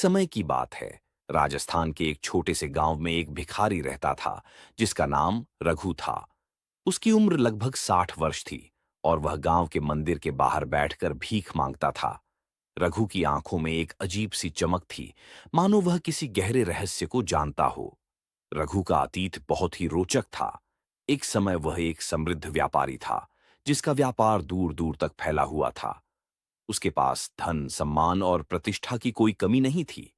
समय की बात है। राजस्थान के एक छोटे से गांव में एक भिखारी रहता था जिसका नाम रघु था। उसकी उम्र लगभग 60 वर्ष थी और वह गांव के मंदिर के बाहर बैठकर भीख मांगता था। रघु की आंखों में एक अजीब सी चमक थी, मानो वह किसी गहरे रहस्य को जानता हो। रघु का अतीत बहुत ही रोचक था। एक समय वह एक समृद्ध व्यापारी था जिसका व्यापार दूर दूर तक फैला हुआ था। उसके पास धन, सम्मान और प्रतिष्ठा की कोई कमी नहीं थी।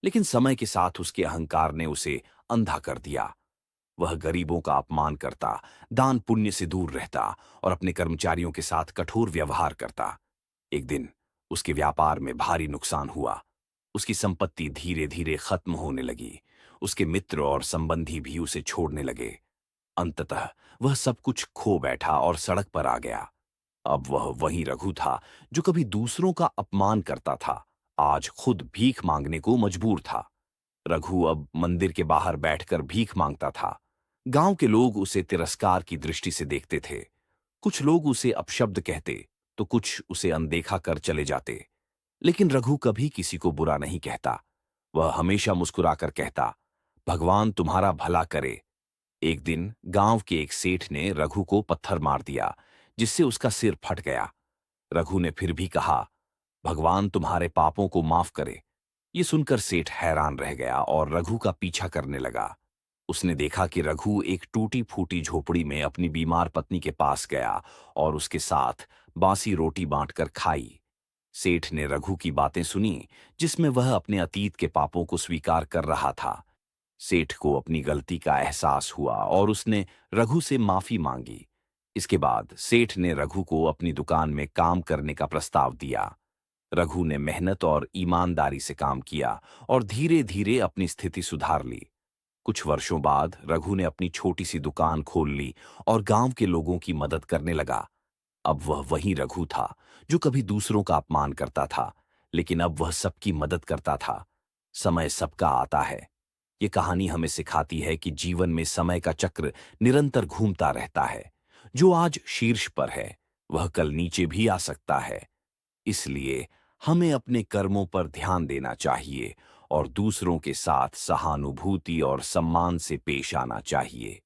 लेकिन समय के साथ उसके अहंकार ने उसे अंधा कर दिया। वह गरीबों का अपमान करता, दान पुण्य से दूर रहता और अपने कर्मचारियों के साथ कठोर व्यवहार करता। एक दिन उसके व्यापार में भारी नुकसान हुआ। उसकी संपत्ति धीरे धीरे खत्म होने लगी। उसके मित्र और संबंधी भी उसे छोड़ने लगे। अंततः वह सब कुछ खो बैठा और सड़क पर आ गया। अब वह वही रघु था जो कभी दूसरों का अपमान करता था, आज खुद भीख मांगने को मजबूर था। रघु अब मंदिर के बाहर बैठकर भीख मांगता था। गांव के लोग उसे तिरस्कार की दृष्टि से देखते थे। कुछ लोग उसे अपशब्द कहते तो कुछ उसे अनदेखा कर चले जाते। लेकिन रघु कभी किसी को बुरा नहीं कहता। वह हमेशा मुस्कुराकर कहता, भगवान तुम्हारा भला करे। एक दिन गांव के एक सेठ ने रघु को पत्थर मार दिया, जिससे उसका सिर फट गया। रघु ने फिर भी कहा, भगवान तुम्हारे पापों को माफ करे। ये सुनकर सेठ हैरान रह गया और रघु का पीछा करने लगा। उसने देखा कि रघु एक टूटी फूटी झोपड़ी में अपनी बीमार पत्नी के पास गया और उसके साथ बासी रोटी बांटकर खाई। सेठ ने रघु की बातें सुनी, जिसमें वह अपने अतीत के पापों को स्वीकार कर रहा था। सेठ को अपनी गलती का एहसास हुआ और उसने रघु से माफी मांगी। इसके बाद सेठ ने रघु को अपनी दुकान में काम करने का प्रस्ताव दिया। रघु ने मेहनत और ईमानदारी से काम किया और धीरे धीरे अपनी स्थिति सुधार ली। कुछ वर्षों बाद रघु ने अपनी छोटी सी दुकान खोल ली और गांव के लोगों की मदद करने लगा। अब वह वही रघु था जो कभी दूसरों का अपमान करता था, लेकिन अब वह सबकी मदद करता था। समय सबका आता है। ये कहानी हमें सिखाती है कि जीवन में समय का चक्र निरंतर घूमता रहता है। जो आज शीर्ष पर है वह कल नीचे भी आ सकता है। इसलिए हमें अपने कर्मों पर ध्यान देना चाहिए और दूसरों के साथ सहानुभूति और सम्मान से पेश आना चाहिए।